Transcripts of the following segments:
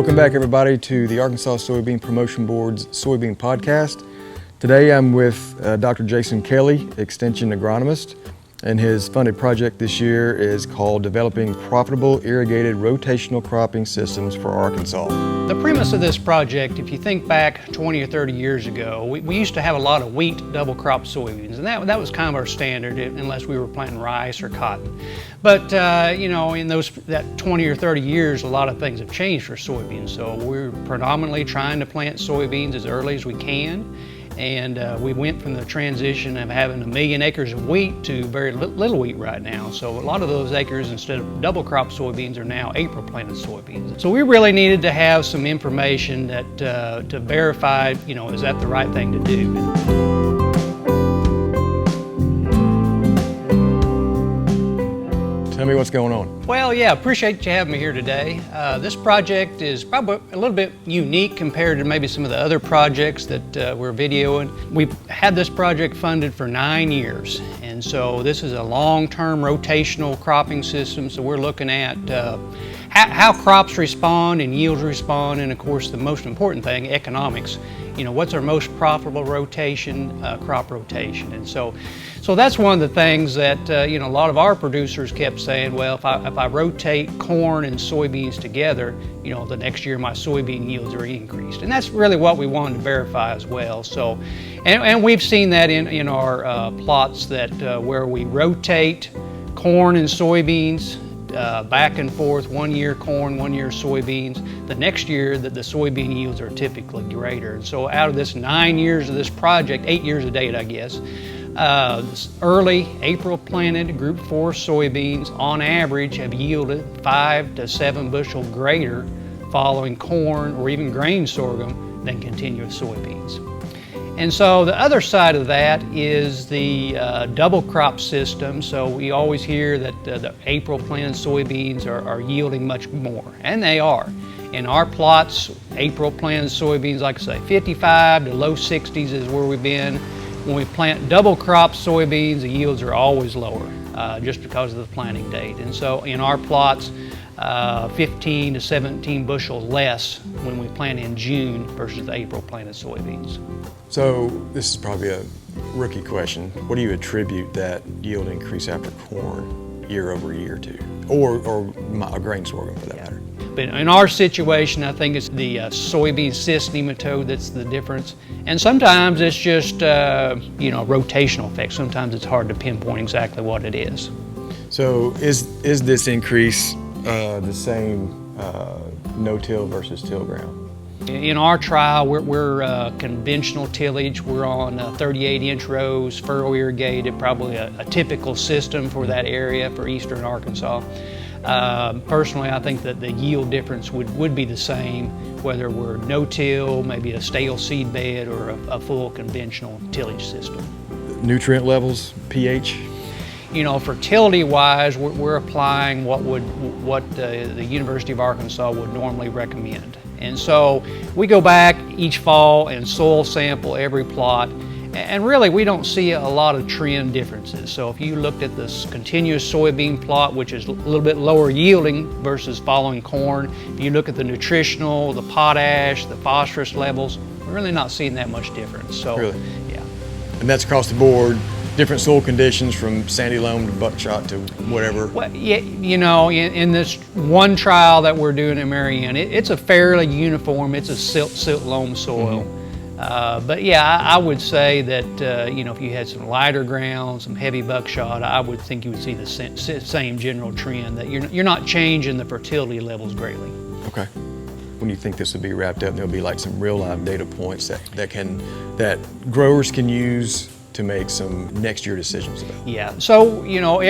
Welcome back, everybody, to the Arkansas Soybean Promotion Board's Soybean Podcast. Today I'm with Dr. Jason Kelley, Extension Agronomist, and his funded project this year is called Developing Profitable Irrigated Rotational Cropping Systems for Arkansas. The premise of this project, if you think back 20 or 30 years ago, we used to have a lot of wheat double crop soybeans, and that was kind of our standard unless we were planting rice or cotton. But you know, in that 20 or 30 years, a lot of things have changed for soybeans. So we're predominantly trying to plant soybeans as early as we can. And we went from the transition of having 1 million acres of wheat to very little wheat right now. So a lot of those acres, instead of double crop soybeans, are now April planted soybeans. So we really needed to have some information that to verify, you know, is that the right thing to do? Tell me what's going on. Well, yeah, appreciate you having me here today. This project is probably a little bit unique compared to maybe some of the other projects that we're videoing. We've had this project funded for 9 years, and so this is a long-term rotational cropping system. So we're looking at how crops respond and yields respond, and of course the most important thing, economics. You know, what's our most profitable rotation, crop rotation. And so that's one of the things that you know, a lot of our producers kept saying, well, if I rotate corn and soybeans together, you know, the next year my soybean yields are increased. And that's really what we wanted to verify as well. So, and we've seen that in our plots that where we rotate corn and soybeans back and forth, 1 year corn, 1 year soybeans. The next year that the soybean yields are typically greater. And so out of this 9 years of this project, 8 years of data, I guess, early April planted Group 4 soybeans on average have yielded 5 to 7 bushel greater following corn or even grain sorghum than continuous soybeans. And so the other side of that is the double crop system. So we always hear that the April planted soybeans are yielding much more, and they are. In our plots, April planted soybeans, like I say, 55 to low 60s is where we've been. When we plant double crop soybeans, the yields are always lower just because of the planting date. And so in our plots, 15 to 17 bushels less when we plant in June versus the April planted soybeans. So this is probably a rookie question. What do you attribute that yield increase after corn year over year to? Or a grain sorghum for that matter? But in our situation, I think it's the soybean cyst nematode that's the difference. And sometimes it's just, you know, rotational effect. Sometimes it's hard to pinpoint exactly what it is. So is this increase the same no-till versus till ground? In our trial, we're conventional tillage. We're on 38-inch rows, furrow irrigated, probably a typical system for that area for eastern Arkansas. Personally, I think that the yield difference would be the same whether we're no-till, maybe a stale seed bed, or a full conventional tillage system. Nutrient levels, pH? You know, fertility-wise, we're applying what the University of Arkansas would normally recommend. And so we go back each fall and soil sample every plot, and really we don't see a lot of trend differences. So if you looked at this continuous soybean plot, which is a little bit lower yielding versus following corn, if you look at the nutritional, the potash, the phosphorus levels, we're really not seeing that much difference. So, really? Yeah. And that's across the board? Different soil conditions from sandy loam to buckshot to whatever? Well, yeah, you know, in this one trial that we're doing in Marianne, it's a fairly uniform, it's a silt loam soil. Mm-hmm. But yeah, I would say that, you know, if you had some lighter ground, some heavy buckshot, I would think you would see the same general trend, that you're not changing the fertility levels greatly. Okay. When you think this will be wrapped up, there'll be like some real live data points that growers can use to make some next year decisions about. Yeah, so you know,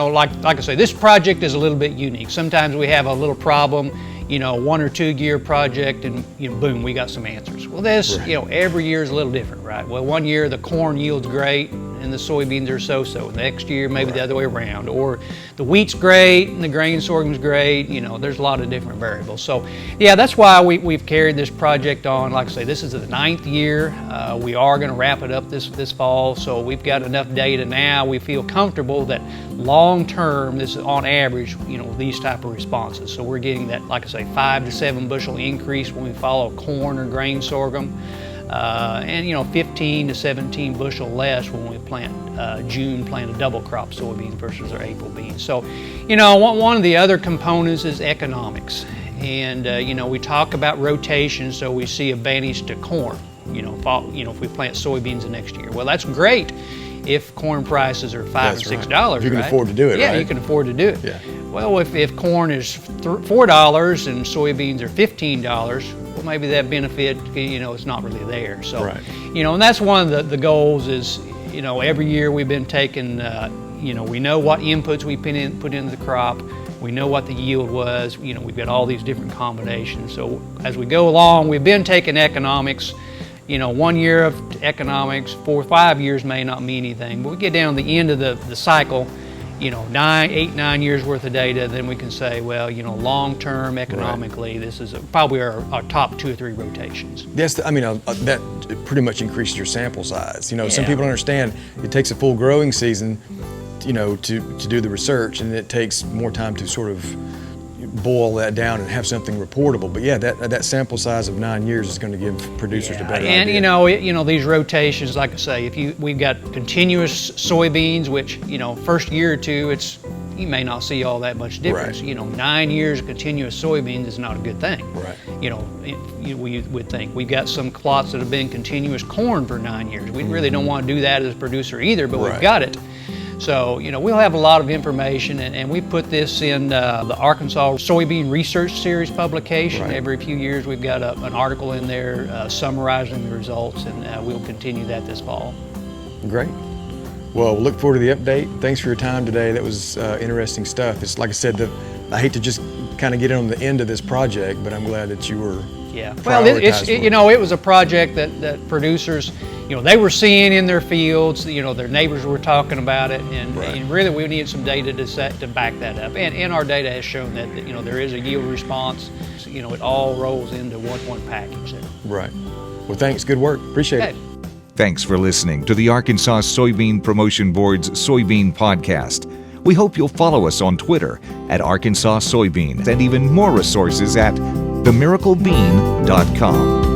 like I say, this project is a little bit unique. Sometimes we have a little problem, you know, 1 or 2 year project, and you know, boom, we got some answers. Well, this, right, you know, every year is a little different, right? Well, 1 year the corn yields great, and the soybeans are so-so. Next year, maybe the other way around. Or the wheat's great and the grain sorghum's great. You know, there's a lot of different variables. So, yeah, that's why we've carried this project on. Like I say, this is the 9th year. We are going to wrap it up this fall. So we've got enough data now. We feel comfortable that long-term, this is on average, you know, these type of responses. So we're getting that, like I say, 5 to 7 bushel increase when we follow corn or grain sorghum. And you know, 15 to 17 bushel less when we plant a double crop soybeans versus our April beans. So, you know, one of the other components is economics, and you know, we talk about rotation, so we see advantage to corn. You know, if we plant soybeans the next year, well, that's great if corn prices are $5 or $6. You can afford to do it. Yeah, right? You can afford to do it. Yeah. Well, if corn is $4 and soybeans are $15. Well, maybe that benefit, you know, it's not really there. So, you know, and that's one of the goals is, you know, every year we've been taking, you know, we know what inputs we put into the crop. We know what the yield was. You know, we've got all these different combinations. So as we go along, we've been taking economics. You know, 1 year of economics, 4 or 5 years may not mean anything, but we get down to the end of the cycle, you know, 8, 9 years worth of data, then we can say, well, you know, long-term economically, this is probably our top 2 or 3 rotations. Yes, I mean, that pretty much increases your sample size. You know, some people don't understand it takes a full growing season, you know, to do the research, and it takes more time to sort of boil that down and have something reportable. But yeah, that sample size of 9 years is going to give producers a better idea. And you know these rotations, like I say, we've got continuous soybeans, which, you know, first year or two, you may not see all that much difference. You know, 9 years of continuous soybeans is not a good thing. You know, we would think we've got some plots that have been continuous corn for 9 years. We really don't want to do that as a producer either, but we've got it. So, you know, we'll have a lot of information, and we put this in the Arkansas Soybean Research Series publication. Every few years we've got an article in there summarizing the results, and we'll continue that this fall. Great. Well, we'll look forward to the update. Thanks for your time today. That was interesting stuff. It's like I said, I hate to just kind of get on the end of this project, but I'm glad that you were well, you know, it was a project that producers, you know, they were seeing in their fields, you know, their neighbors were talking about it, and really we needed some data to back that up. And our data has shown that, you know, there is a yield response. So, you know, it all rolls into one package there. Right. Well, thanks. Good work. Appreciate it. Thanks for listening to the Arkansas Soybean Promotion Board's Soybean Podcast. We hope you'll follow us on Twitter at Arkansas Soybean, and even more resources at themiraclebean.com.